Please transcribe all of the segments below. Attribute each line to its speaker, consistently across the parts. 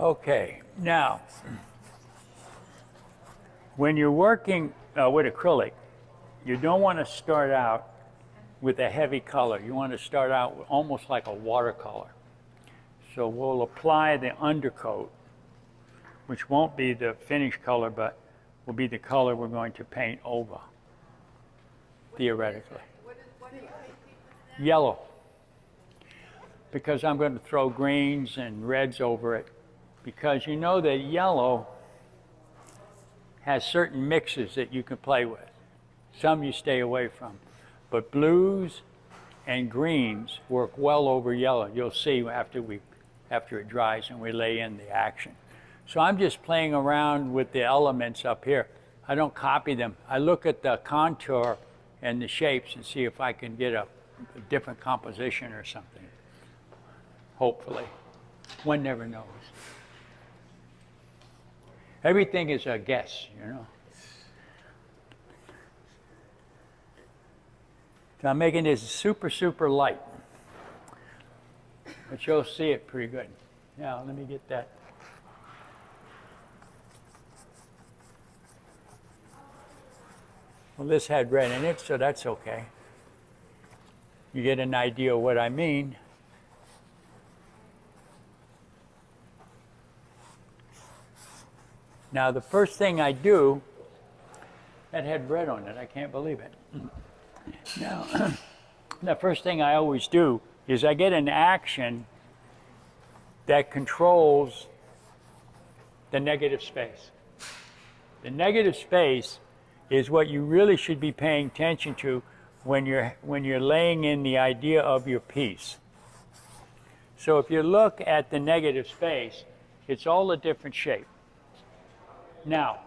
Speaker 1: Okay, now, when you're working with acrylic, you don't want to start out with a heavy color. You want to start out with almost like a watercolor. So we'll apply the undercoat, which won't be the finished color, but will be the color we're going to paint over, theoretically.
Speaker 2: What are you painting?
Speaker 1: Yellow, because I'm going to throw greens and reds over it, because you know that yellow has certain mixes that you can play with. Some you stay away from, but blues and greens work well over yellow. You'll see after it dries and we lay in the action. So I'm just playing around with the elements up here. I don't copy them. I look at the contour and the shapes and see if I can get a different composition or something. Hopefully. One never knows. Everything is a guess, you know. So I'm making this super, super light. But you'll see it pretty good. Now, let me get that. Well, this had red in it, so that's okay. You get an idea of what I mean. Now, the first thing I do, that had red on it, I can't believe it. Now, the first thing I always do is I get an action that controls the negative space. The negative space is what you really should be paying attention to when you're laying in the idea of your piece. So if you look at the negative space, it's all a different shape. Now,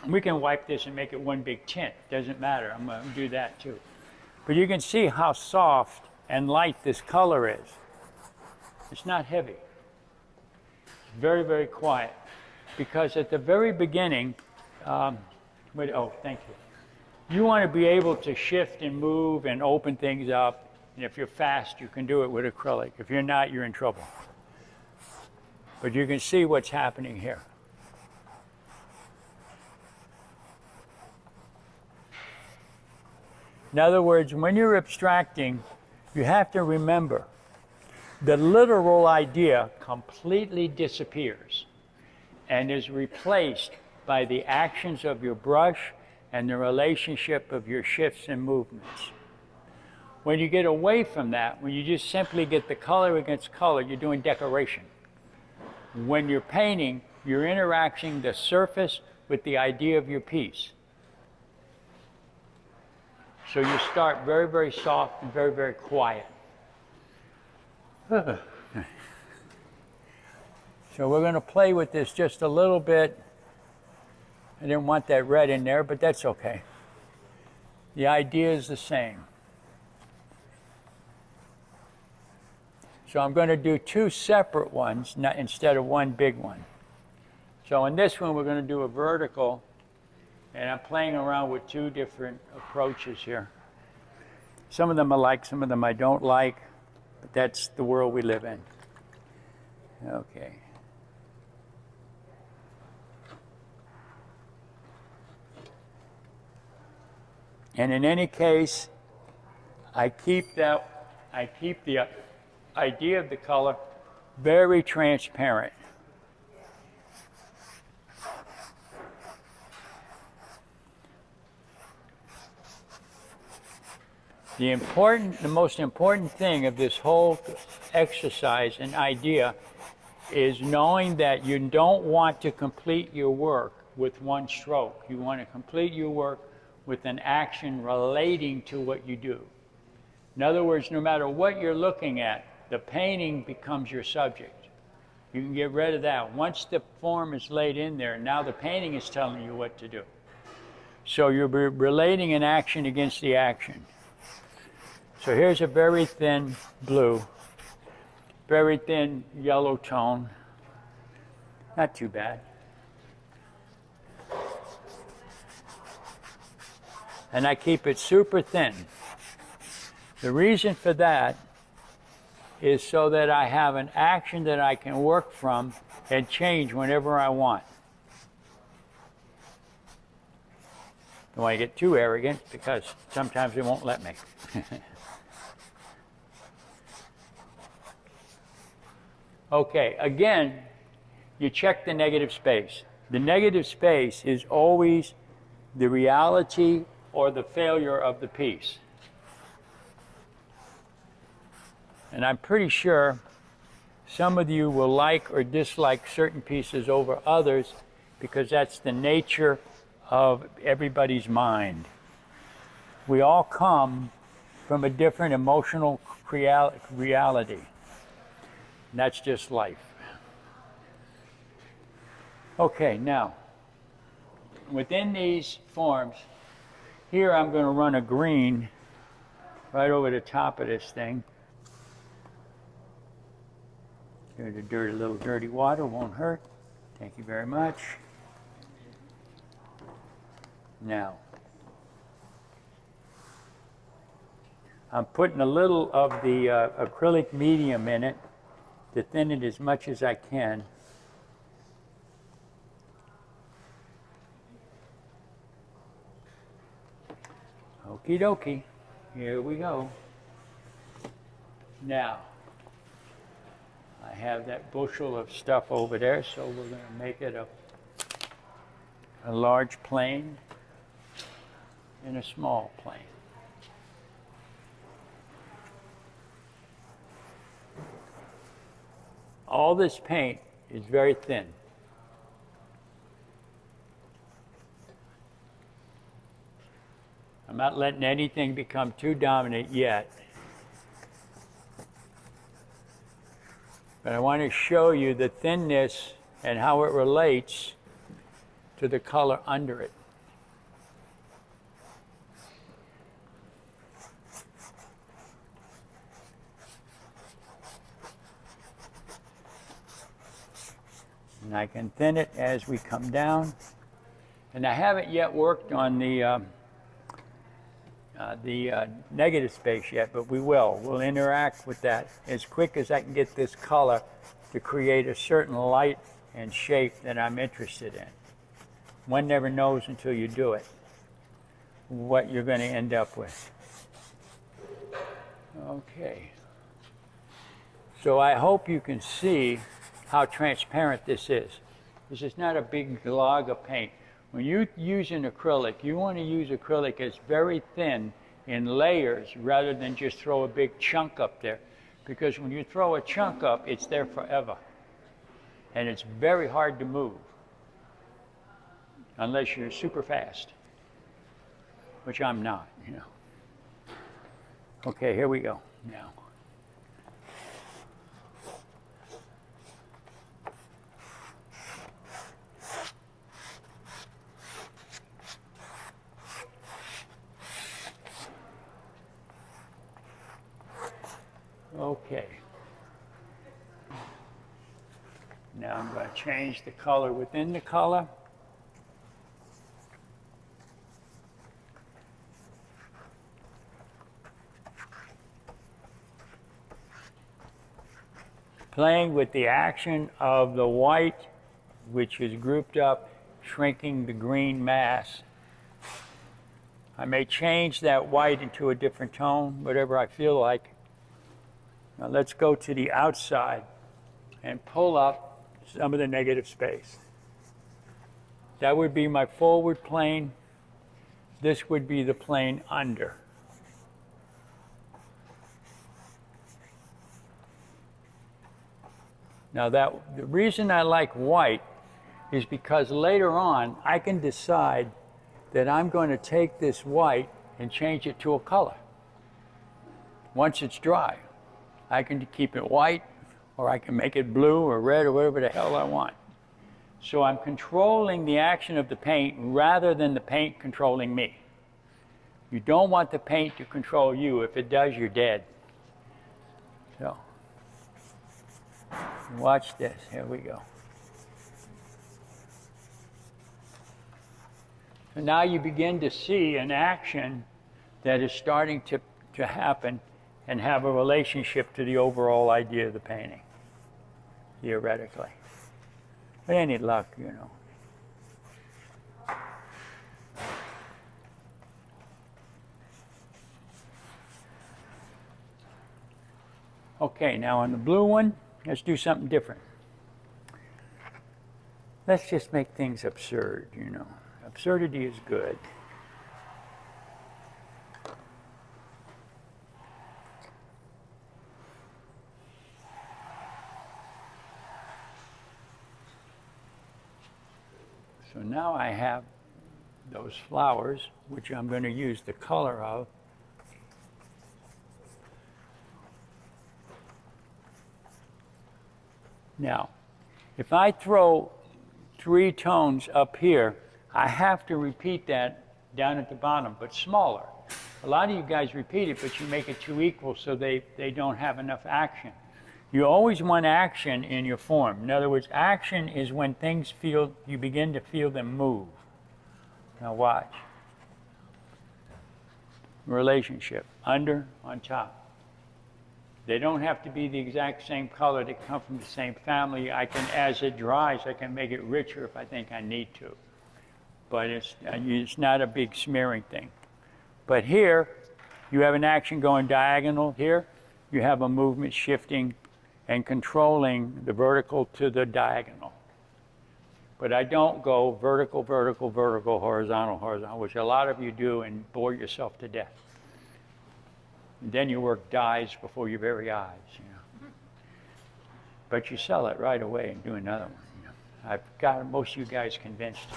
Speaker 1: we can wipe this and make it one big tint. Doesn't matter. I'm going to do that too. But you can see how soft and light this color is. It's not heavy. It's very, very quiet. Because at the very beginning, thank you. You want to be able to shift and move and open things up. And if you're fast, you can do it with acrylic. If you're not, you're in trouble. But you can see what's happening here. In other words, when you're abstracting, you have to remember the literal idea completely disappears and is replaced by the actions of your brush and the relationship of your shifts and movements. When you get away from that, when you just simply get the color against color, you're doing decoration. When you're painting, you're interacting the surface with the idea of your piece. So you start very, very soft and very, very quiet. So we're going to play with this just a little bit. I didn't want that red in there, but that's okay. The idea is the same. So I'm going to do two separate ones instead of one big one. So in this one, we're going to do a vertical. And I'm playing around with two different approaches here. Some of them I like, some of them I don't like, but that's the world we live in. Okay. And in any case, I keep the idea of the color very transparent. The most important thing of this whole exercise and idea is knowing that you don't want to complete your work with one stroke. You want to complete your work with an action relating to what you do. In other words, no matter what you're looking at, the painting becomes your subject. You can get rid of that. Once the form is laid in there, now the painting is telling you what to do. So you're relating an action against the action. So here's a very thin blue, very thin yellow tone. Not too bad. And I keep it super thin. The reason for that is so that I have an action that I can work from and change whenever I want. Don't want to get too arrogant because sometimes it won't let me. Okay, again, you check the negative space. The negative space is always the reality or the failure of the piece. And I'm pretty sure some of you will like or dislike certain pieces over others because that's the nature of everybody's mind. We all come from a different emotional reality. And that's just life. Okay, now, within these forms, here I'm going to run a green right over the top of this thing. Here's a little dirty water, won't hurt. Thank you very much. Now, I'm putting a little of the acrylic medium in it to thin it as much as I can. Okie dokie, here we go. Now, I have that bushel of stuff over there, so we're going to make it a large plane and a small plane. All this paint is very thin. I'm not letting anything become too dominant yet. But I want to show you the thinness and how it relates to the color under it. And I can thin it as we come down. And I haven't yet worked on the negative space yet, but we will. We'll interact with that as quick as I can get this color to create a certain light and shape that I'm interested in. One never knows until you do it what you're going to end up with. Okay. So I hope you can see how transparent this is. This is not a big glog of paint. When you use an acrylic, you want to use acrylic as very thin in layers rather than just throw a big chunk up there. Because when you throw a chunk up, it's there forever. And it's very hard to move unless you're super fast, which I'm not, you know. Okay, here we go now. Okay. Now I'm going to change the color within the color. Playing with the action of the white, which is grouped up, shrinking the green mass. I may change that white into a different tone, whatever I feel like. Now let's go to the outside and pull up some of the negative space. That would be my forward plane. This would be the plane under. Now the reason I like white is because later on I can decide that I'm going to take this white and change it to a color once it's dry. I can keep it white, or I can make it blue or red or whatever the hell I want. So I'm controlling the action of the paint rather than the paint controlling me. You don't want the paint to control you. If it does, you're dead. So, watch this. Here we go. So now you begin to see an action that is starting to happen and have a relationship to the overall idea of the painting, theoretically. But any luck, you know. Okay, now on the blue one, let's do something different. Let's just make things absurd, you know. Absurdity is good. So now I have those flowers, which I'm going to use the color of. Now, if I throw 3 tones up here, I have to repeat that down at the bottom, but smaller. A lot of you guys repeat it, but you make it too equal so they don't have enough action. You always want action in your form. In other words, action is when things feel, you begin to feel them move. Now watch. Relationship, under, on top. They don't have to be the exact same color. They come from the same family. I can, as it dries, I can make it richer if I think I need to. But it's not a big smearing thing. But here, you have an action going diagonal. Here, you have a movement shifting and controlling the vertical to the diagonal. But I don't go vertical, vertical, vertical, horizontal, horizontal, which a lot of you do and bore yourself to death. And then your work dies before your very eyes, you know. But you sell it right away and do another one. You know. I've got most of you guys convinced.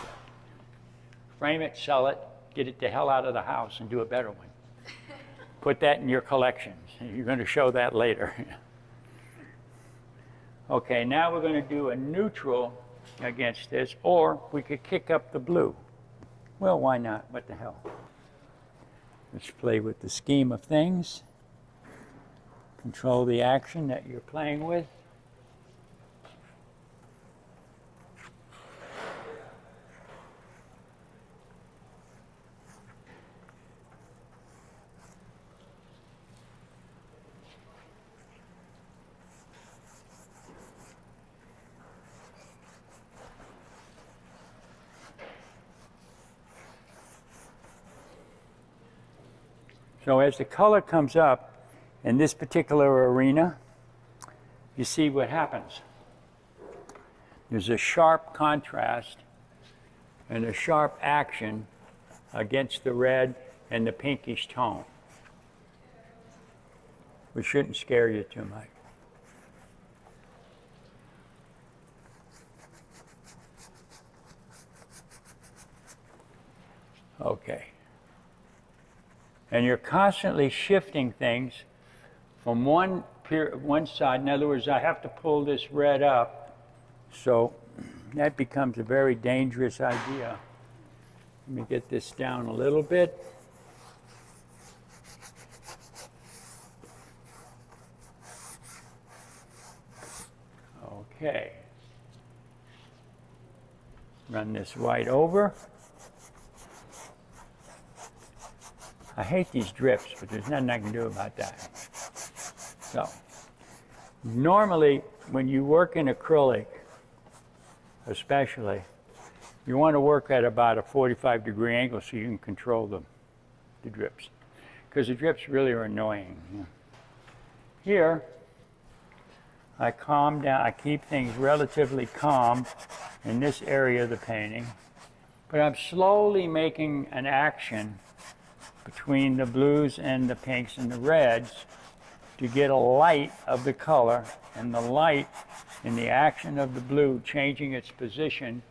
Speaker 1: Frame it, sell it, get it the hell out of the house and do a better one. Put that in your collections. You're going to show that later. Okay, now we're going to do a neutral against this, or we could kick up the blue. Well, why not? What the hell? Let's play with the scheme of things. Control the action that you're playing with. So as the color comes up in this particular arena, you see what happens. There's a sharp contrast and a sharp action against the red and the pinkish tone, which shouldn't scare you too much. Okay. And you're constantly shifting things from one side. In other words, I have to pull this red up, so that becomes a very dangerous idea. Let me get this down a little bit. Okay. Run this white over. I hate these drips, but there's nothing I can do about that. So, normally, when you work in acrylic, especially, you want to work at about a 45-degree angle so you can control the drips. Because the drips really are annoying. Here, I calm down, I keep things relatively calm in this area of the painting, but I'm slowly making an action between the blues and the pinks and the reds to get a light of the color, and the light in the action of the blue changing its position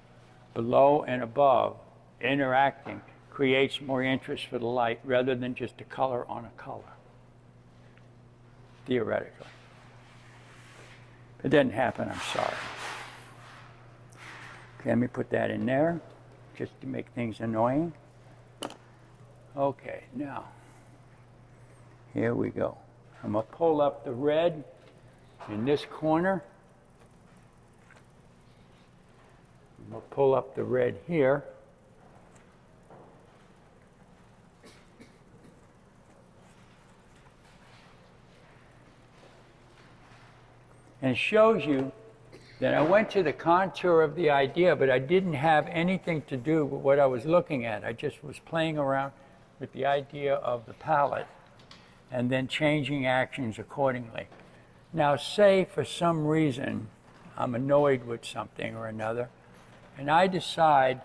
Speaker 1: below and above, interacting, creates more interest for the light rather than just a color on a color, theoretically. If it doesn't happen, I'm sorry. Okay, let me put that in there just to make things annoying. Okay, now, here we go. I'm going to pull up the red in this corner. I'm going to pull up the red here. And it shows you Then I went to the contour of the idea, but I didn't have anything to do with what I was looking at. I just was playing around with the idea of the palette and then changing actions accordingly. Now, say for some reason I'm annoyed with something or another, and I decide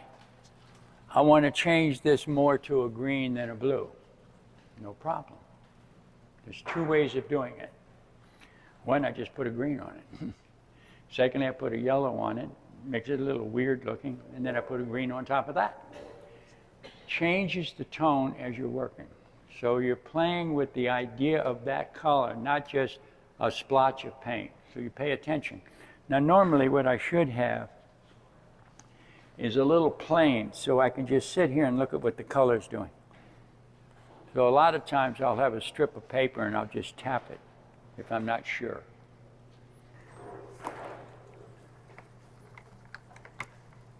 Speaker 1: I want to change this more to a green than a blue. No problem. There's two ways of doing it. One, I just put a green on it. Secondly, I put a yellow on it, makes it a little weird looking, and then I put a green on top of that. Changes the tone as you're working. So you're playing with the idea of that color, not just a splotch of paint. So you pay attention. Now normally what I should have is a little plane so I can just sit here and look at what the color's doing. So a lot of times I'll have a strip of paper and I'll just tap it if I'm not sure.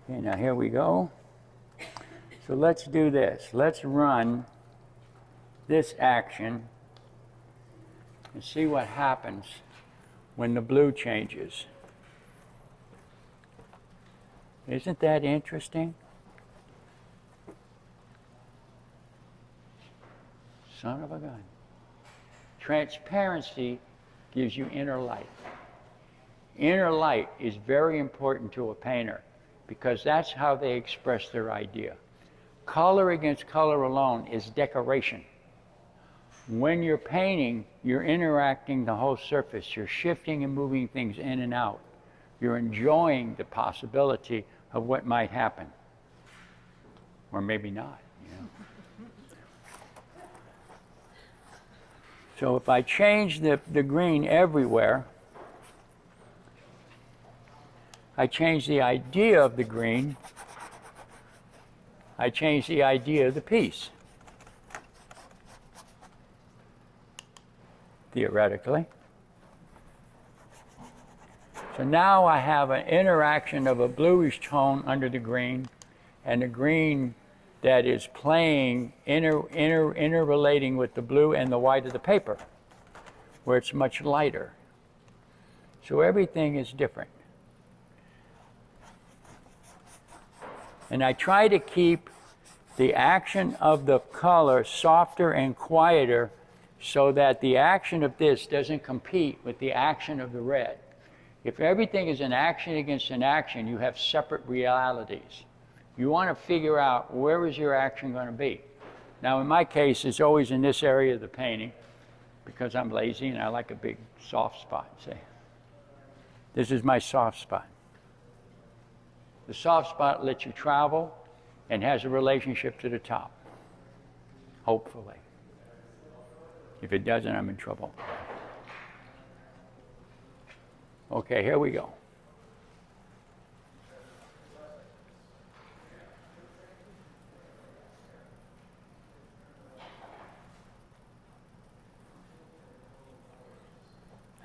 Speaker 1: Okay, now here we go. So let's do this. Let's run this action and see what happens when the blue changes. Isn't that interesting? Son of a gun. Transparency gives you inner light. Inner light is very important to a painter because that's how they express their idea. Color against color alone is decoration. When you're painting, you're interacting the whole surface. You're shifting and moving things in and out. You're enjoying the possibility of what might happen. Or maybe not, you know. So if I change the green everywhere, I change the idea of the green, I change the idea of the piece. Theoretically. So now I have an interaction of a bluish tone under the green and a green that is playing, interrelating with the blue and the white of the paper, where it's much lighter. So everything is different. And I try to keep the action of the color softer and quieter so that the action of this doesn't compete with the action of the red. If everything is an action against an action, you have separate realities. You want to figure out where is your action going to be. Now in my case, it's always in this area of the painting because I'm lazy and I like a big soft spot, see. This is my soft spot. The soft spot lets you travel and has a relationship to the top, hopefully. If it doesn't, I'm in trouble. Okay, here we go.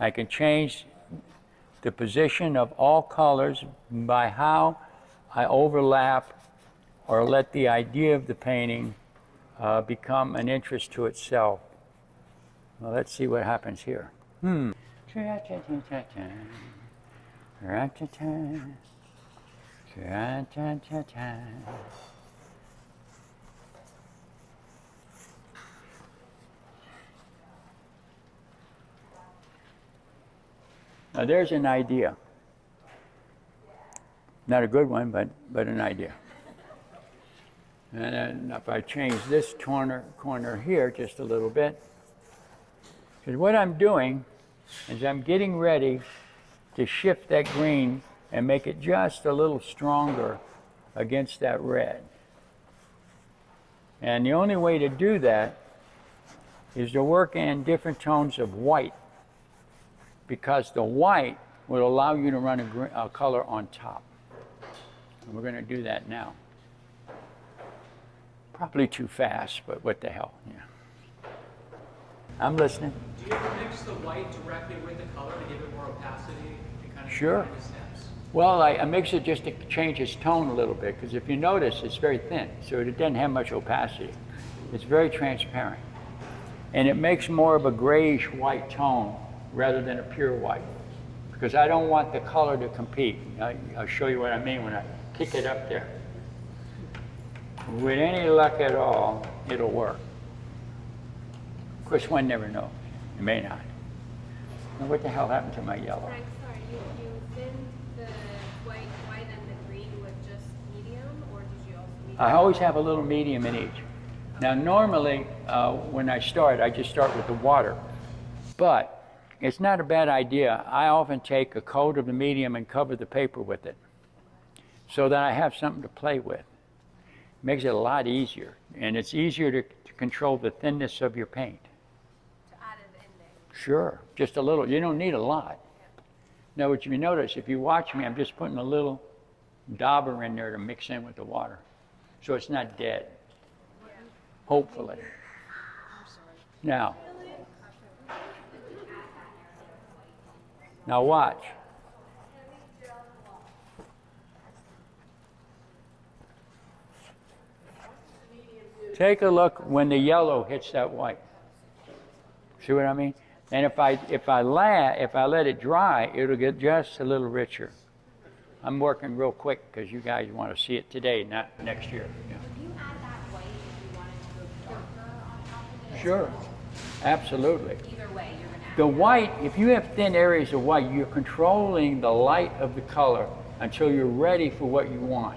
Speaker 1: I can change the position of all colors by how I overlap or let the idea of the painting become an interest to itself. Well, let's see what happens here. Now there's an idea. Not a good one, but an idea. And then if I change this corner here just a little bit, because what I'm doing is I'm getting ready to shift that green and make it just a little stronger against that red. And the only way to do that is to work in different tones of white, because the white will allow you to run a color on top. And we're going to do that now. Probably too fast, but what the hell, yeah. I'm listening.
Speaker 2: Do you ever mix the white directly with the color to give it more opacity and kind of
Speaker 1: Sure.
Speaker 2: the steps?
Speaker 1: Well, I mix it just to change its tone a little bit, because if you notice, it's very thin, so it doesn't have much opacity. It's very transparent. And it makes more of a grayish white tone rather than a pure white. because I don't want the color to compete. I'll show you what I mean when I kick it up there. With any luck at all, it'll work. Of course, one never knows. It may not. Now, what the hell happened to my yellow?
Speaker 3: Frank, sorry, you thinned the white and the green with just medium, or did you also medium?
Speaker 1: I always have a little medium in each. Now, normally, when I start, I just start with the water. But it's not a bad idea. I often take a coat of the medium and cover the paper with it so that I have something to play with. Makes it a lot easier, and it's easier to control the thinness of your paint.
Speaker 3: To add it in there.
Speaker 1: Sure, just a little. You don't need a lot. Now, what you notice, if you watch me, I'm just putting a little dauber in there to mix in with the water, so it's not dead. Hopefully. Now watch. Take a look when the yellow hits that white. See what I mean? And if I let it dry, it'll get just a little richer. I'm working real quick because you guys want to see it today, not next year. Yeah.
Speaker 3: Would you add that white if you wanted to go darker on top of it?
Speaker 1: Sure, absolutely.
Speaker 3: Either way, you're going to add
Speaker 1: The white, if you have thin areas of white, you're controlling the light of the color until you're ready for what you want.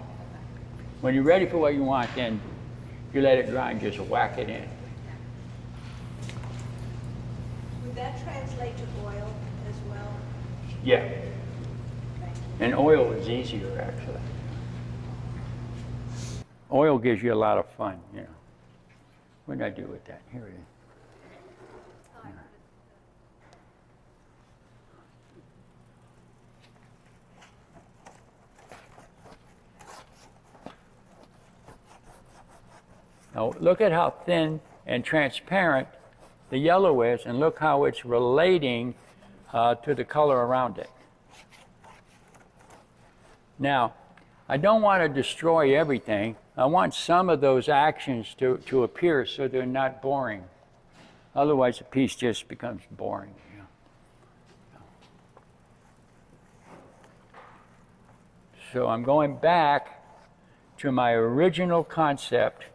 Speaker 1: When you're ready for what you want, then you let it dry and just whack it in.
Speaker 4: Would that translate to oil as well?
Speaker 1: Yeah. And oil is easier, actually. Oil gives you a lot of fun, you know. What did I do with that? Here it is. Now look at how thin and transparent the yellow is, and look how it's relating to the color around it. Now, I don't want to destroy everything. I want some of those actions to appear so they're not boring. Otherwise, the piece just becomes boring. You know? So I'm going back to my original concept,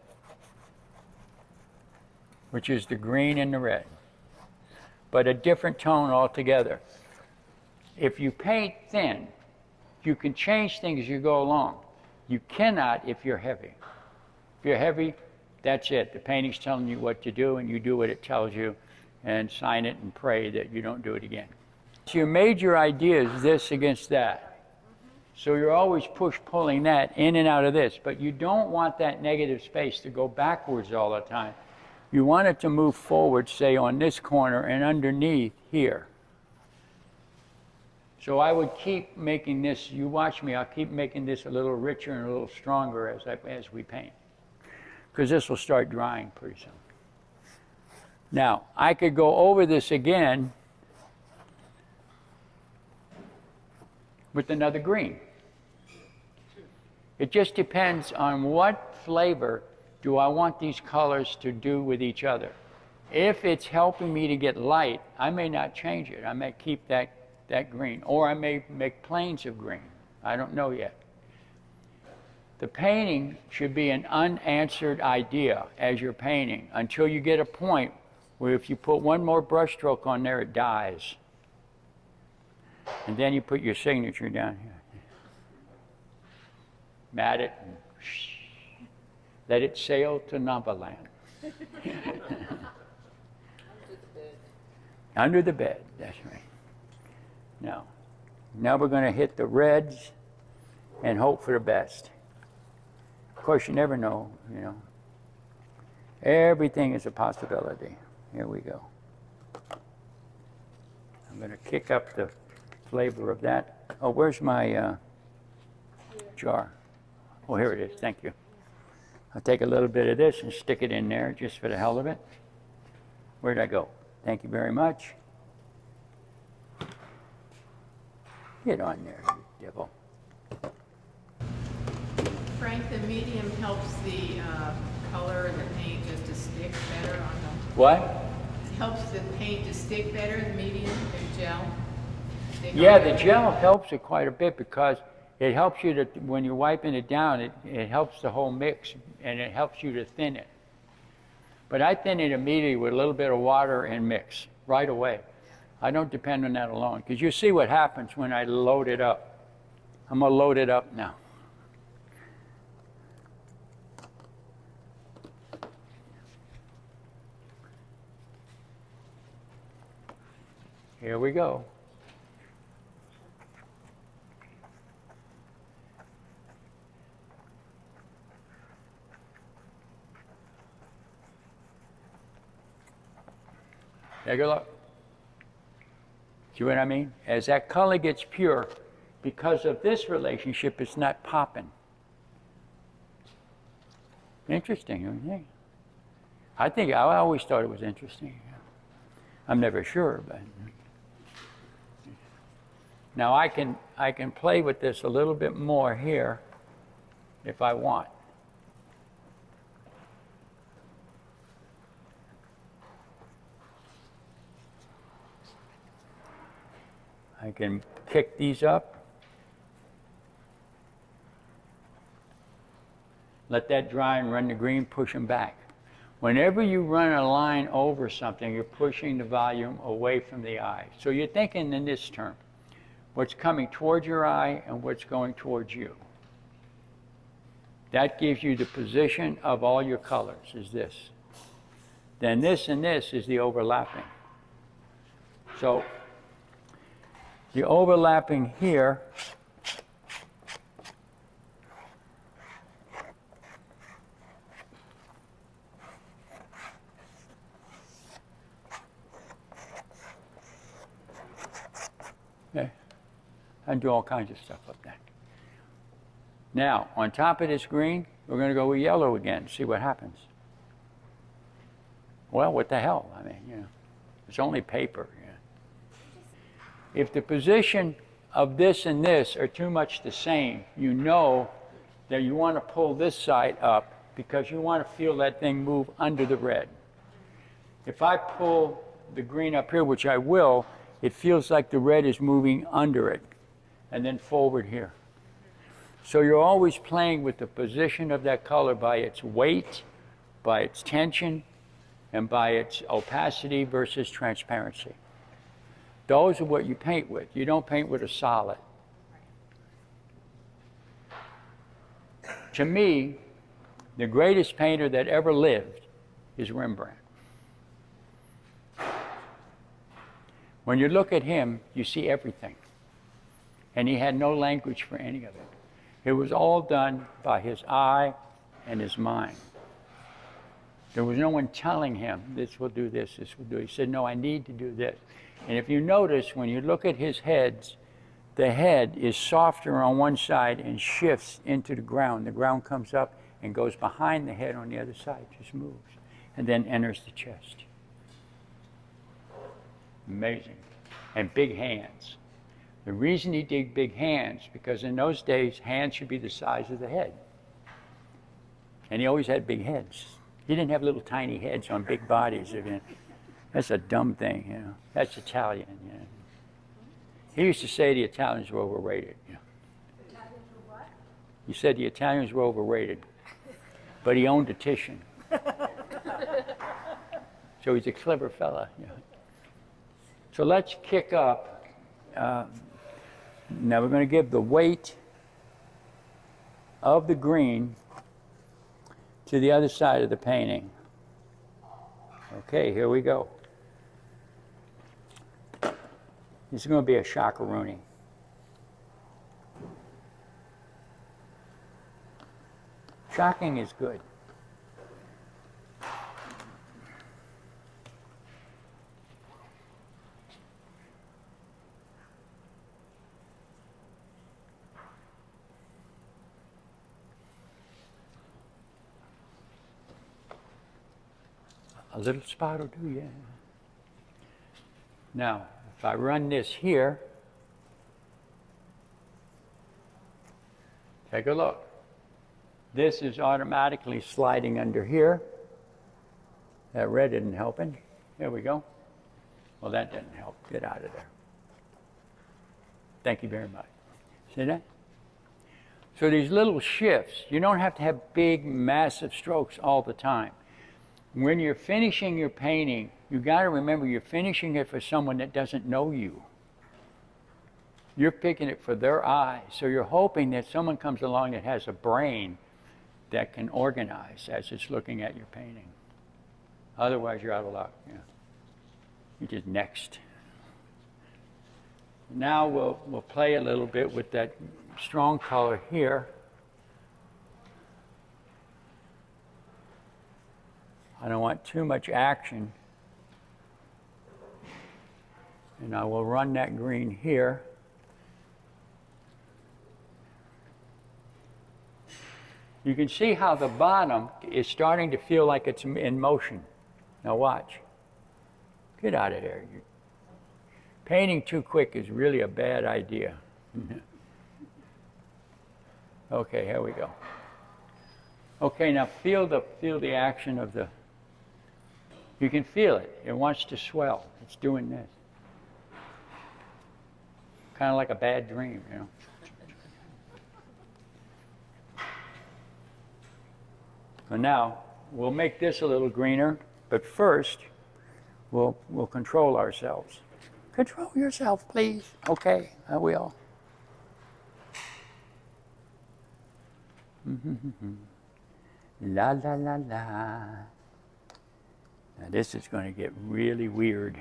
Speaker 1: which is the green and the red, but a different tone altogether. If you paint thin, you can change things as you go along. You cannot if you're heavy. If you're heavy, that's it. The painting's telling you what to do, and you do what it tells you, and sign it and pray that you don't do it again. So your major idea is this against that. So you're always push-pulling that in and out of this, but you don't want that negative space to go backwards all the time. You want it to move forward, say on this corner and underneath here. So I would keep making this, you watch me, I'll keep making this a little richer and a little stronger as we paint. Because this will start drying pretty soon. Now, I could go over this again with another green. It just depends on what flavor do I want these colors to do with each other. If it's helping me to get light, I may not change it. I may keep that green, or I may make planes of green. I don't know yet. The painting should be an unanswered idea as you're painting until you get a point where if you put one more brush stroke on there, it dies. And then you put your signature down here. Mat it and let it sail to Navaland. Under the bed, that's right. Now we're going to hit the reds and hope for the best. Of course, you never know, you know. Everything is a possibility. Here we go. I'm going to kick up the flavor of that. Oh, where's my jar? Oh, here it is. Thank you. I'll take a little bit of this and stick it in there just for the hell of it. Where'd I go? Thank you very much. Get on there, you devil.
Speaker 5: Frank, the medium helps the color and the paint just to stick better on the...
Speaker 1: What?
Speaker 5: Helps the paint to stick better, the medium, the gel. stick
Speaker 1: Yeah,
Speaker 5: on
Speaker 1: the
Speaker 5: it?
Speaker 1: gel helps it quite a bit because it helps you to, when you're wiping it down, it helps the whole mix and it helps you to thin it. But I thin it immediately with a little bit of water and mix right away. I don't depend on that alone because you see what happens when I load it up. I'm going to load it up now. Here we go. Take a look. See what I mean? As that color gets pure, because of this relationship, it's not popping. Interesting, don't you think? I always thought it was interesting. I'm never sure, but now I can play with this a little bit more here if I want. I can kick these up. Let that dry and run the green, push them back. Whenever you run a line over something, you're pushing the volume away from the eye. So you're thinking in this term, what's coming towards your eye and what's going towards you. That gives you the position of all your colors, is this. Then this and this is the overlapping. So the overlapping here okay. I do all kinds of stuff like that. Now, on top of this green, we're going to go with yellow again, see what happens. Well, what the hell? I mean, you know, it's only paper. You know. If the position of this and this are too much the same, you know that you want to pull this side up because you want to feel that thing move under the red. If I pull the green up here, which I will, it feels like the red is moving under it and then forward here. So you're always playing with the position of that color by its weight, by its tension, and by its opacity versus transparency. Those are what you paint with. You don't paint with a solid. To me, the greatest painter that ever lived is Rembrandt. When you look at him, you see everything. And he had no language for any of it. It was all done by his eye and his mind. There was no one telling him, this will do this, this will do. He said, no, I need to do this. And if you notice, when you look at his heads, the head is softer on one side and shifts into the ground. The ground comes up and goes behind the head on the other side, just moves, and then enters the chest. Amazing. And big hands. The reason he did big hands, because in those days, hands should be the size of the head. And he always had big heads. He didn't have little tiny heads on big bodies. That's a dumb thing, you know. That's Italian, you know. He used to say the Italians were overrated. You know.
Speaker 4: Italians were what?
Speaker 1: He said the Italians were overrated, but he owned a Titian. So he's a clever fella. You know. So let's kick up. Now we're going to give the weight of the green to the other side of the painting. Okay, here we go. This is going to be a shockaroonie. Shocking is good. A little spot will do, yeah. Now, if I run this here, take a look. This is automatically sliding under here. That red isn't helping. There we go. Well, that didn't help. Get out of there. Thank you very much. See that? So these little shifts, you don't have to have big, massive strokes all the time. When you're finishing your painting, you got to remember you're finishing it for someone that doesn't know you. You're picking it for their eyes. So you're hoping that someone comes along that has a brain that can organize as it's looking at your painting. Otherwise, you're out of luck. Yeah. You're just next. Now we'll play a little bit with that strong color here. I don't want too much action. And I will run that green here. You can see how the bottom is starting to feel like it's in motion. Now watch. Get out of there. Painting too quick is really a bad idea. Okay, here we go. Okay, now feel the action of the, you can feel it. It wants to swell. It's doing this. Kind of like a bad dream, you know. So now, we'll make this a little greener, but first, we'll control ourselves. Control yourself, please. Okay, I will. La la la la. Now this is going to get really weird.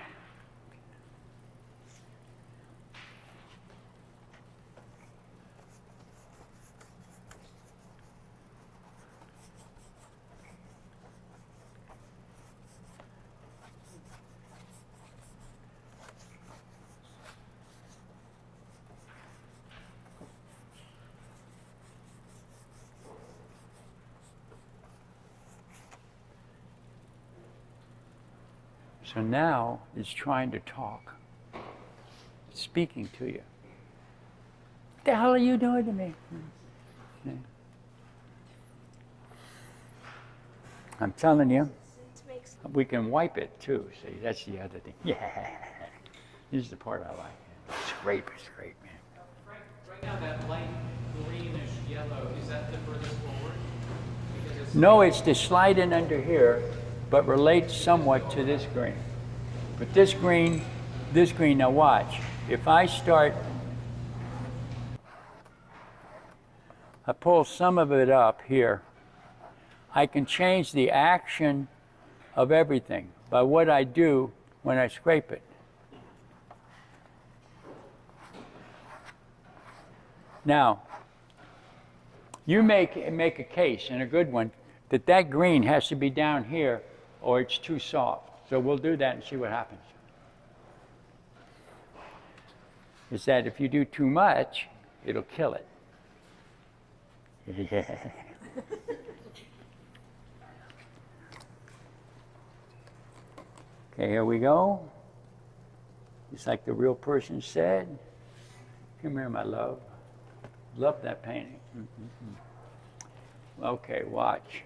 Speaker 1: So now it's trying to talk. It's speaking to you. What the hell are you doing to me? Yeah. I'm telling you, we can wipe it too. See, that's the other thing. Yeah. This is the part I like. Scrape, man.
Speaker 2: Right now, that light greenish yellow, is that the furthest forward? Because it's
Speaker 1: No, it's to slide in under here, but relates somewhat to this green. But this green, now watch. If I pull some of it up here, I can change the action of everything by what I do when I scrape it. Now, you make a case, and a good one, that green has to be down here or it's too soft. So we'll do that and see what happens. Is that if you do too much, it'll kill it. Yeah. Okay, here we go. Just like the real person said. Come here, my love. Love that painting. Mm-hmm. Okay, watch.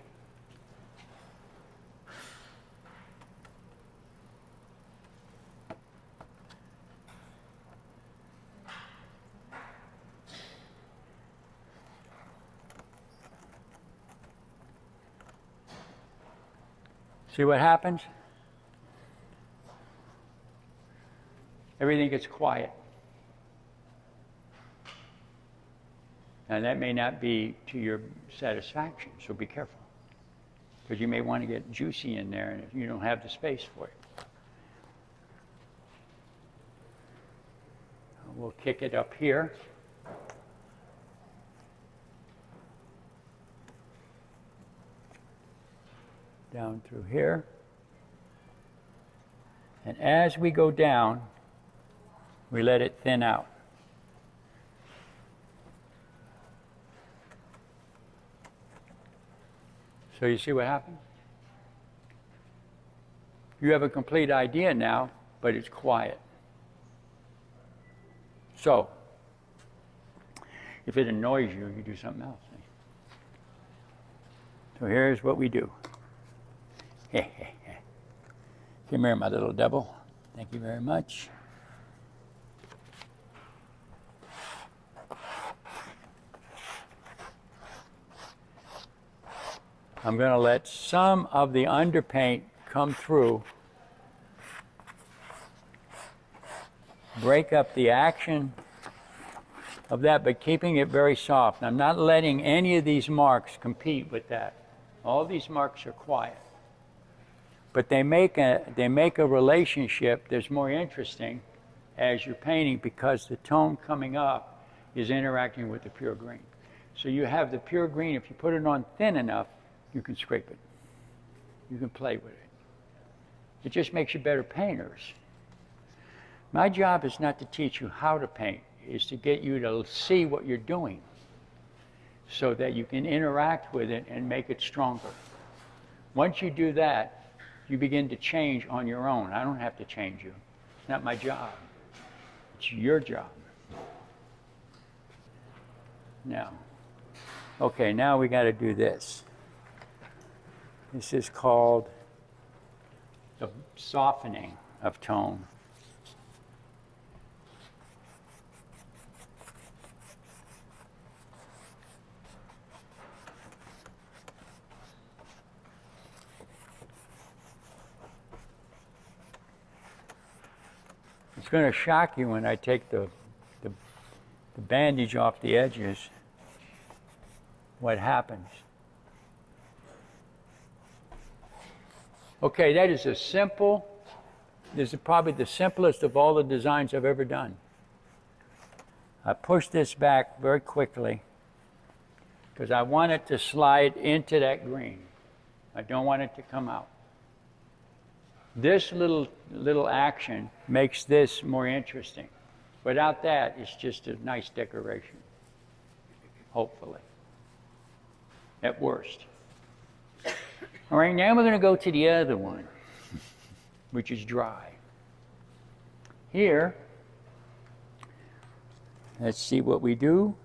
Speaker 1: See what happens? Everything gets quiet. And that may not be to your satisfaction, so be careful. Because you may want to get juicy in there and you don't have the space for it. We'll kick it up here. Down through here. And as we go down, we let it thin out. So you see what happens? You have a complete idea now, but it's quiet. So, if it annoys you, you do something else. So here's what we do. Come here, my little devil. Thank you very much. I'm going to let some of the underpaint come through, break up the action of that, but keeping it very soft. I'm not letting any of these marks compete with that. All these marks are quiet. But they make a relationship that's more interesting as you're painting because the tone coming up is interacting with the pure green. So you have the pure green, if you put it on thin enough, you can scrape it. You can play with it. It just makes you better painters. My job is not to teach you how to paint, is to get you to see what you're doing so that you can interact with it and make it stronger. Once you do that, you begin to change on your own. I don't have to change you. It's not my job. It's your job. Now, okay, now we got to do this. This is called the softening of tone. It's going to shock you when I take the bandage off the edges, what happens. Okay, that is this is probably the simplest of all the designs I've ever done. I push this back very quickly because I want it to slide into that green. I don't want it to come out. This little action makes this more interesting. Without that, it's just a nice decoration, hopefully, at worst. All right, now we're going to go to the other one, which is dry. Here, let's see what we do.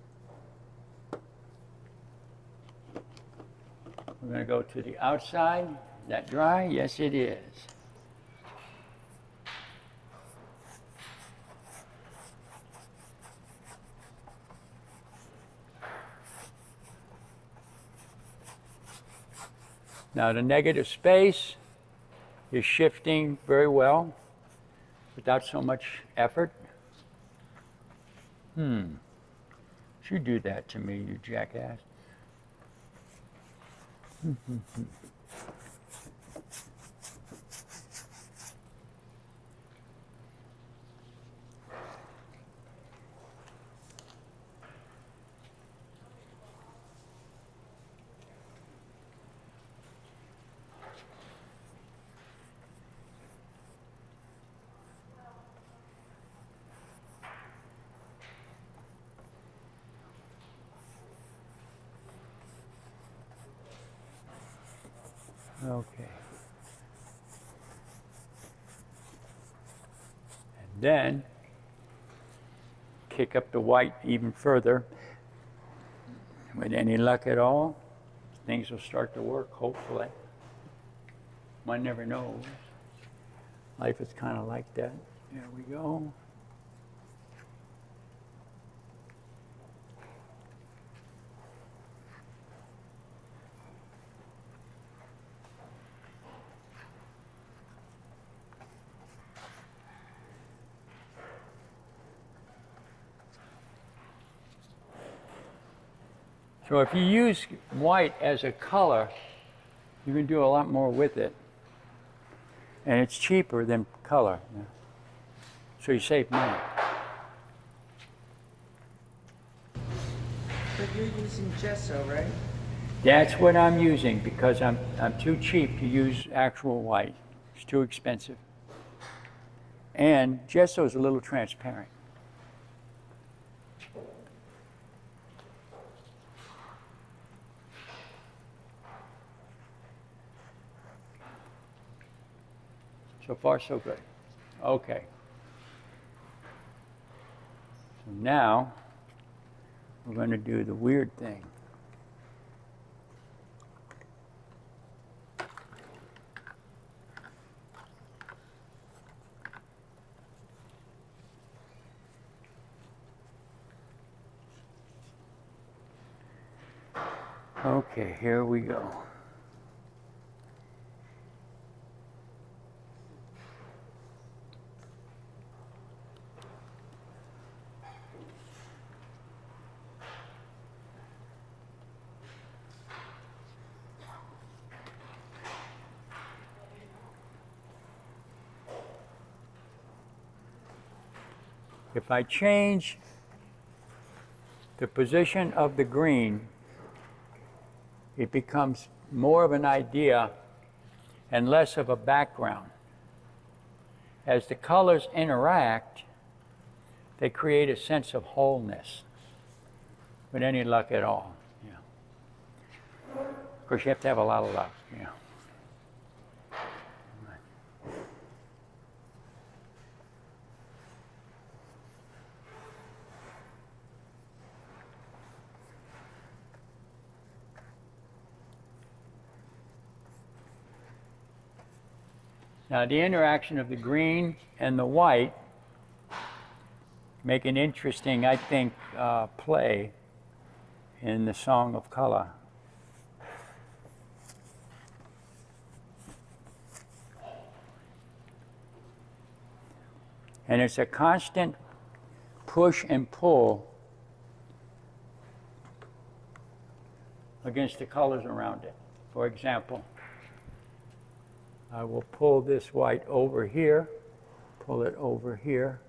Speaker 1: We're going to go to the outside. Is that dry? Yes, it is. Now the negative space is shifting very well without so much effort. You do that to me, you jackass. Okay. And then kick up the white even further. With any luck at all, things will start to work, hopefully. One never knows. Life is kind of like that. There we go. So if you use white as a color, you can do a lot more with it. And it's cheaper than color. So you save money.
Speaker 4: But you're using gesso, right?
Speaker 1: That's what I'm using because I'm too cheap to use actual white. It's too expensive. And gesso is a little transparent. So far, so good. Okay. So now, we're going to do the weird thing. Okay, here we go. If I change the position of the green, it becomes more of an idea and less of a background. As the colors interact, they create a sense of wholeness with any luck at all. Yeah. Of course, you have to have a lot of luck. Yeah. Now, the interaction of the green and the white make an interesting, I think, play in the Song of Color. And it's a constant push and pull against the colors around it. For example, I will pull this white over here, pull it over here.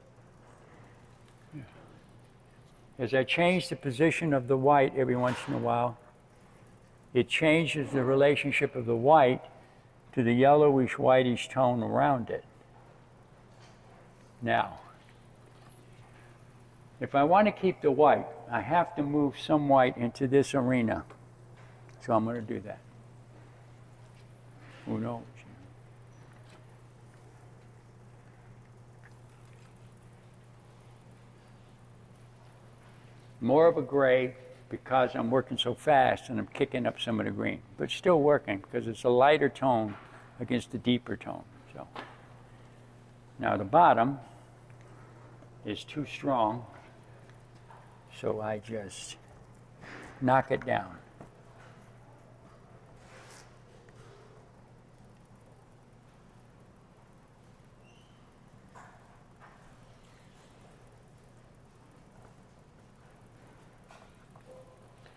Speaker 1: As I change the position of the white every once in a while, it changes the relationship of the white to the yellowish whitish tone around it. Now, if I want to keep the white, I have to move some white into this arena. So I'm going to do that. Who knows? More of a gray because I'm working so fast and I'm kicking up some of the green, but still working because it's a lighter tone against the deeper tone. So now the bottom is too strong, so I just knock it down.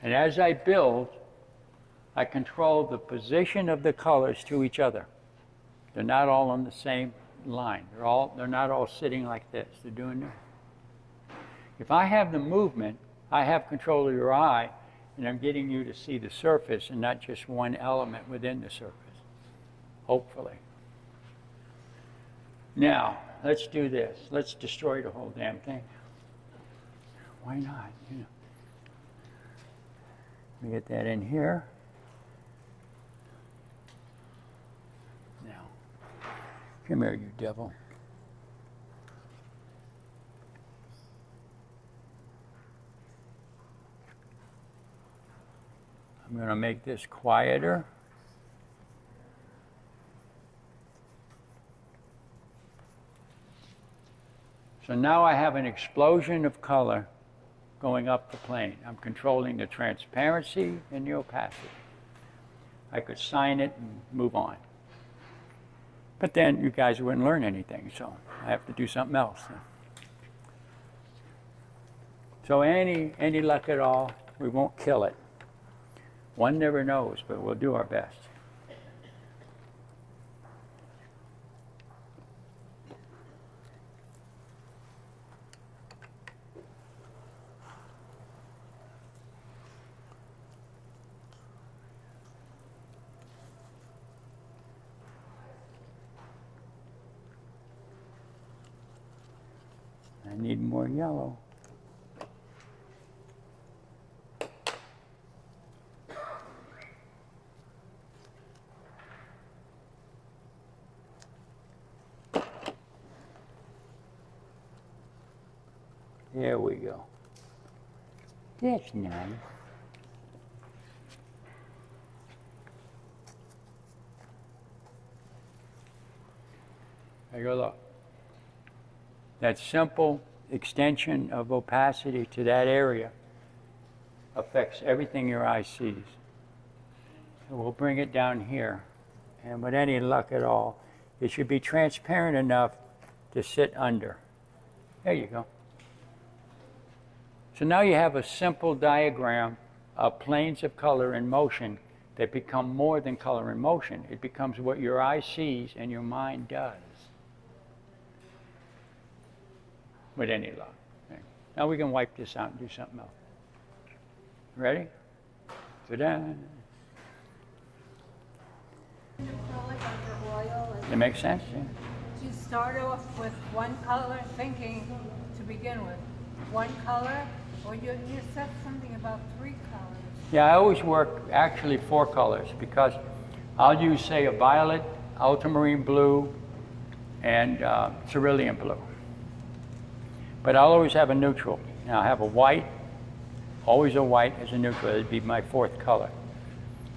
Speaker 1: And as I build, I control the position of the colors to each other. They're not all on the same line. They're not all sitting like this. They're doing this. If I have the movement, I have control of your eye, and I'm getting you to see the surface and not just one element within the surface, hopefully. Now, let's do this. Let's destroy the whole damn thing. Why not? You know. Let me get that in here. Now, come here, you devil. I'm going to make this quieter. So now I have an explosion of color going up the plane. I'm controlling the transparency and the opacity. I could sign it and move on. But then you guys wouldn't learn anything, so I have to do something else. So any luck at all, we won't kill it. One never knows, but we'll do our best. I need more yellow. There we go. That's nice. There you go, look. That simple extension of opacity to that area affects everything your eye sees. So we'll bring it down here. And with any luck at all, it should be transparent enough to sit under. There you go. So now you have a simple diagram of planes of color in motion that become more than color in motion. It becomes what your eye sees and your mind does. with any luck. Okay. Now we can wipe this out and do something else. Ready? Cezanne.
Speaker 6: Acrylic under oil.
Speaker 1: That makes sense? Yeah.
Speaker 6: You start off with one color, thinking to begin with, one color, or you said something about 3 colors.
Speaker 1: Yeah, I always work actually 4 colors because I'll use, say, a violet, ultramarine blue, and cerulean blue. But I'll always have a neutral. And I'll have a white, always a white as a neutral. It'd be my 4th color.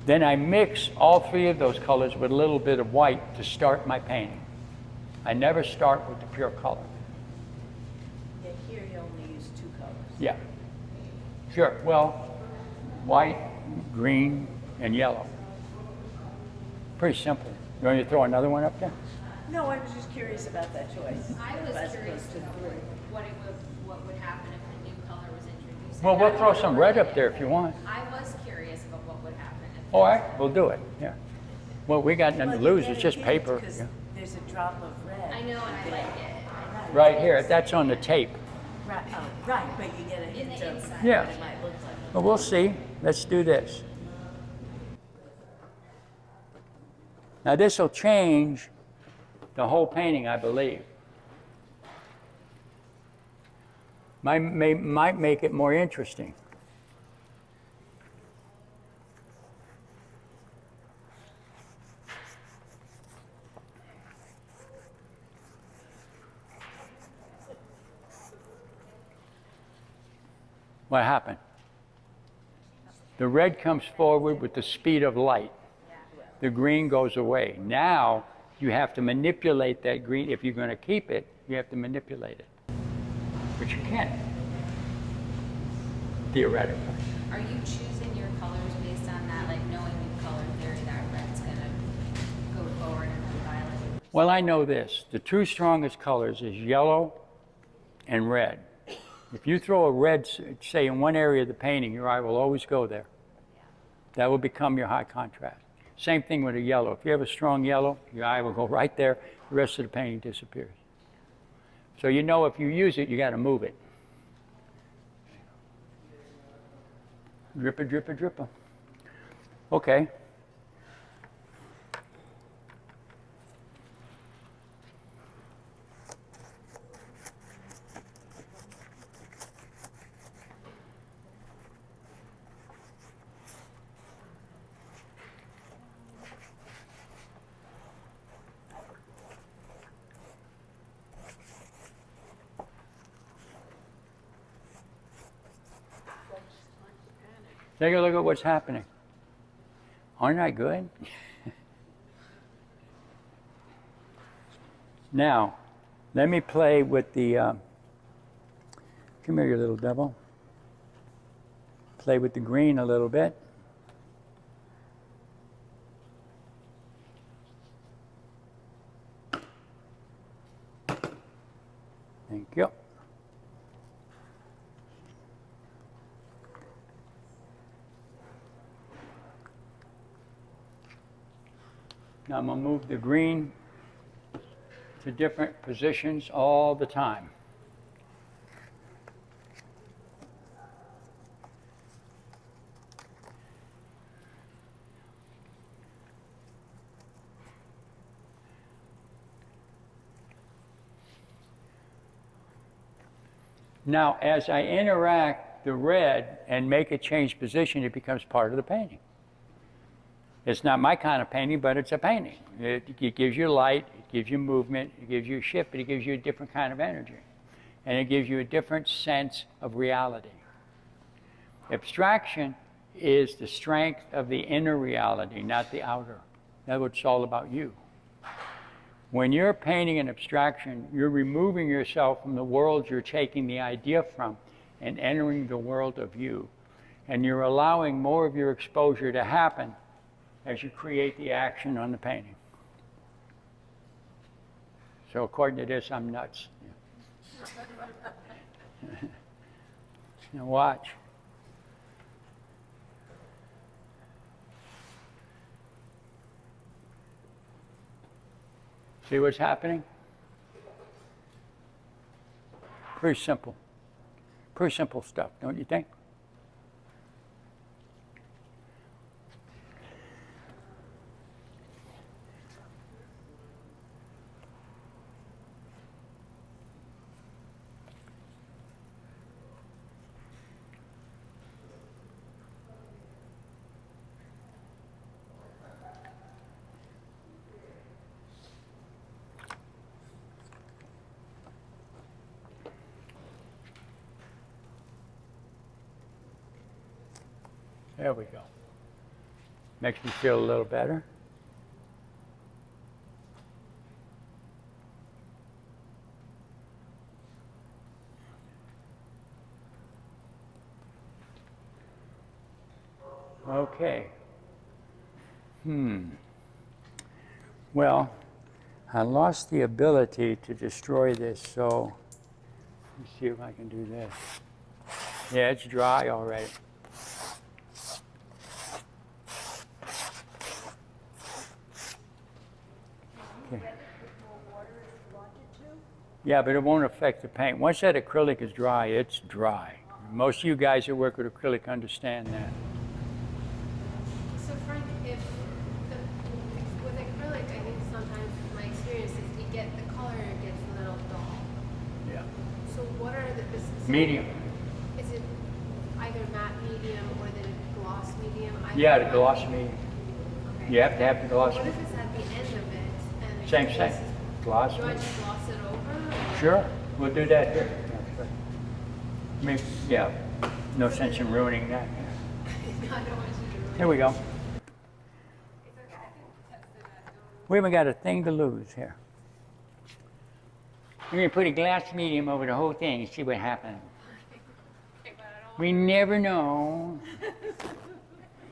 Speaker 1: Then I mix all 3 of those colors with a little bit of white to start my painting. I never start with the pure color.
Speaker 4: Yeah, here you only use 2 colors.
Speaker 1: Yeah, sure. Well, white, green, and yellow. Pretty simple. You want me to throw another one up there?
Speaker 4: No, I was just curious about that choice.
Speaker 3: I was
Speaker 4: as
Speaker 3: curious
Speaker 4: opposed to
Speaker 3: about
Speaker 4: 3.
Speaker 3: what would happen if a new color was introduced.
Speaker 1: Well, we'll throw some red up there if you want.
Speaker 3: I was curious about what would happen if.
Speaker 1: All right, we'll do it. Yeah. Well, we got nothing to lose. It's just paper.
Speaker 4: Because
Speaker 1: Yeah.
Speaker 4: there's a drop of red.
Speaker 3: I know, and I like it.
Speaker 1: Right here. That's on the tape.
Speaker 4: Right, oh, right, but you get a
Speaker 3: In
Speaker 4: hint
Speaker 3: the
Speaker 4: of
Speaker 3: inside.
Speaker 1: Yeah.
Speaker 4: what it might look like.
Speaker 1: Well, we'll see. Let's do this. Now, this will change the whole painting, I believe. Might make it more interesting. What happened? The red comes forward with the speed of light. The green goes away. Now you have to manipulate that green. If you're going to keep it, you have to manipulate it. But you can't, theoretically.
Speaker 3: Are you choosing your colors based on that, like knowing in color theory that red's gonna go forward and then violet?
Speaker 1: Well, I know this. The 2 strongest colors is yellow and red. If you throw a red, say, in one area of the painting, your eye will always go there. That will become your high contrast. Same thing with a yellow. If you have a strong yellow, your eye will go right there. The rest of the painting disappears. So you know if you use it, you got to move it. Dripper, dripper, dripper. Okay. Take a look at what's happening. Aren't I good? Now, let me play with the, come here, you little devil. Play with the green a little bit. Thank you. Now I'm going to move the green to different positions all the time. Now, as I interact the red and make it change position, it becomes part of the painting. It's not my kind of painting, but it's a painting. It gives you light, it gives you movement, it gives you a shift, but it gives you a different kind of energy. And it gives you a different sense of reality. Abstraction is the strength of the inner reality, not the outer. That's what it's all about you. When you're painting an abstraction, you're removing yourself from the world you're taking the idea from and entering the world of you. And you're allowing more of your exposure to happen as you create the action on the painting. So according to this, I'm nuts. Now watch. See what's happening? Pretty simple. Pretty simple stuff, don't you think? There we go. Makes me feel a little better. Okay. Well, I lost the ability to destroy this, so let's see if I can do this. Yeah, it's dry already. Okay. Yeah, but it won't affect the paint. Once that acrylic is dry, it's dry. Most of you guys that work with acrylic understand that.
Speaker 7: So Frank, with acrylic, I think sometimes my experience is you get the color gets a little dull.
Speaker 1: Yeah.
Speaker 7: So what are the
Speaker 1: Medium.
Speaker 7: Is it either matte medium or the gloss medium?
Speaker 1: Yeah, the gloss medium.
Speaker 7: Okay.
Speaker 1: You have to have the gloss
Speaker 7: What if
Speaker 1: medium.
Speaker 7: it's at the end of it and
Speaker 1: Same
Speaker 7: it's
Speaker 1: thing. Gloss
Speaker 7: Do I
Speaker 1: medium.
Speaker 7: just gloss it over? Or?
Speaker 1: Sure, we'll do that here. I mean, yeah, no sense in ruining that.
Speaker 7: I don't want you to ruin
Speaker 1: Here we go.
Speaker 7: it. It's okay. I can test it at home.
Speaker 1: We haven't got a thing to lose here. We're going to put a glass medium over the whole thing and see what happens.
Speaker 7: Okay, but I don't
Speaker 1: We never know.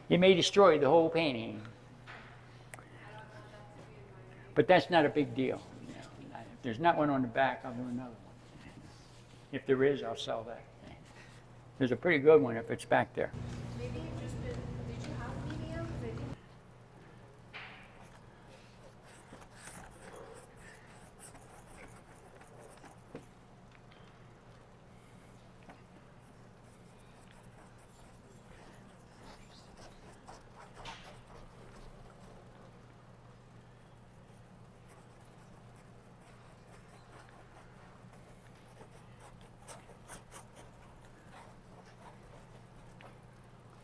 Speaker 1: It may destroy the whole painting. But that's not a big deal. You know, if there's not one on the back, I'll do another one. If there is, I'll sell that. There's a pretty good one if it's back there.
Speaker 7: Maybe you've just been. Did you have medium? 'Cause I think.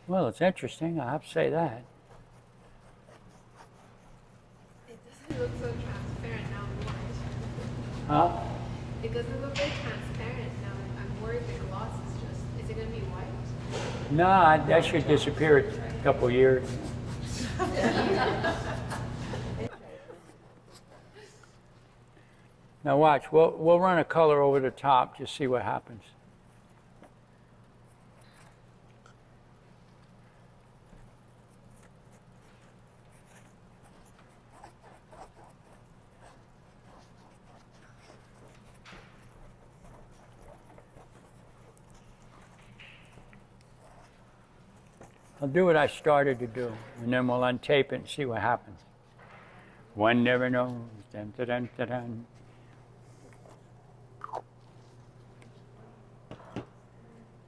Speaker 1: Well, it's interesting, I have to say that.
Speaker 7: It doesn't look so transparent now. I'm worried.
Speaker 1: Huh?
Speaker 7: It doesn't look very transparent now. I'm worried the gloss is just. Is it gonna be white?
Speaker 1: No, that should disappear in a couple years. Now watch, we'll run a color over the top, just see what happens. I'll do what I started to do, and then we'll untape it and see what happens. One never knows. Dun, dun, dun, dun, dun.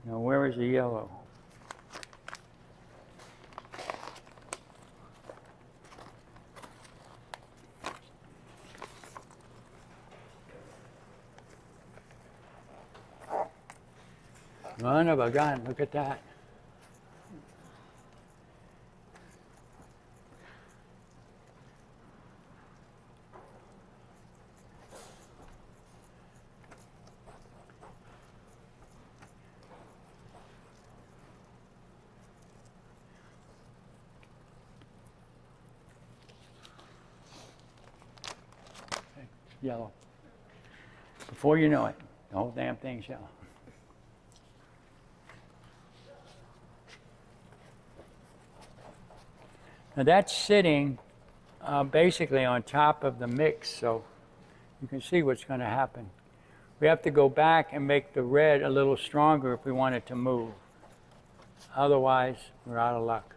Speaker 1: Now, where is the yellow? Son of a gun, look at that. Yellow. Before you know it, the whole damn thing's yellow. Now that's sitting basically on top of the mix, so you can see what's going to happen. We have to go back and make the red a little stronger if we want it to move. Otherwise, we're out of luck.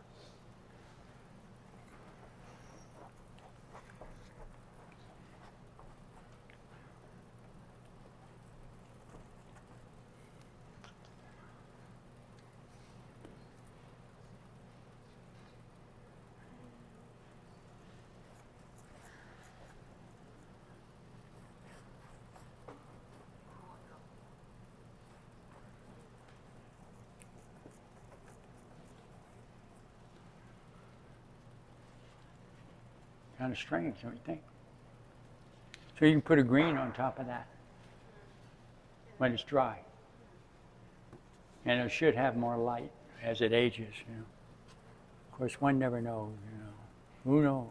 Speaker 1: Kind of strange, don't you think? So you can put a green on top of that when it's dry. And it should have more light as it ages, you know. Of course, one never knows, you know. Who knows?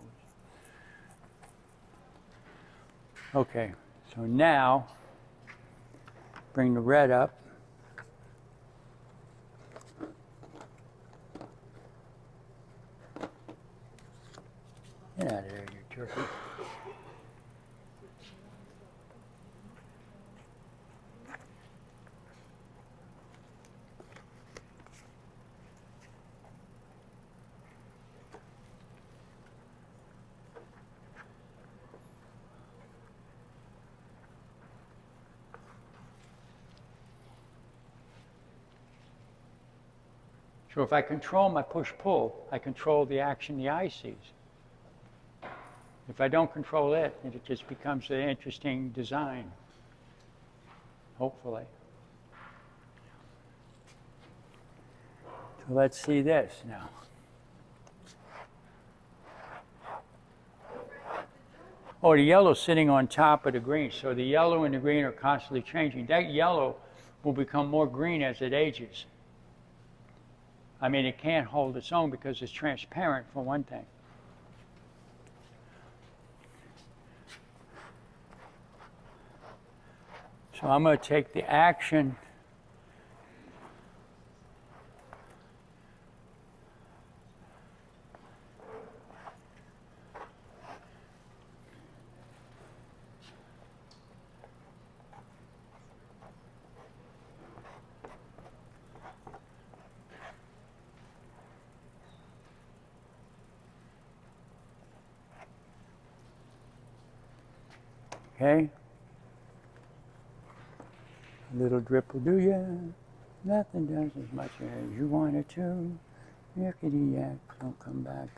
Speaker 1: Okay, so now bring the red up. Get out of there, you turkey. So if I control my push-pull, I control the action the eye sees. If I don't control it, it just becomes an interesting design, hopefully. So let's see this now. Oh, the yellow's sitting on top of the green, so the yellow and the green are constantly changing. That yellow will become more green as it ages. I mean, it can't hold its own because it's transparent, for one thing. So I'm going to take the action okay? A little drip will do ya. Nothing does as much as you want it to. Yakety yak, don't come back.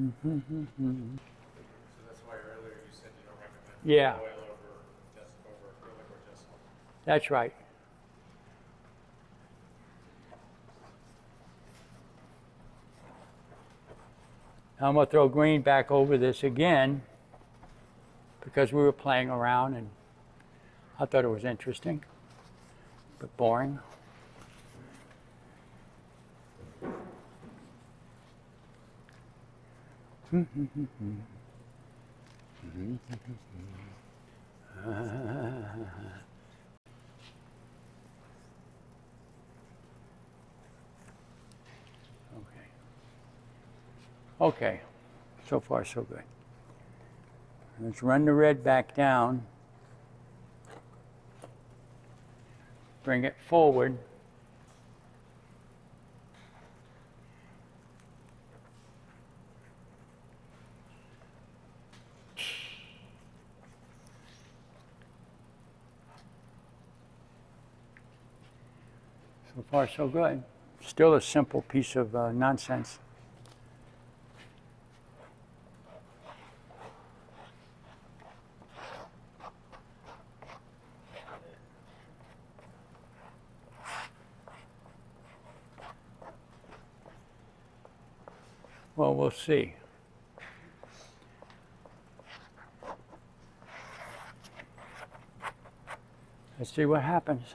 Speaker 2: So that's why earlier you said you don't recommend
Speaker 1: Yeah,
Speaker 2: oil over acrylic or gesso.
Speaker 1: that's right. I'm going to throw green back over this again because we were playing around and I thought it was interesting, but boring. Okay, so far so good. Let's run the red back down. Bring it forward. So far so good. Still a simple piece of nonsense. Well, we'll see. Let's see what happens.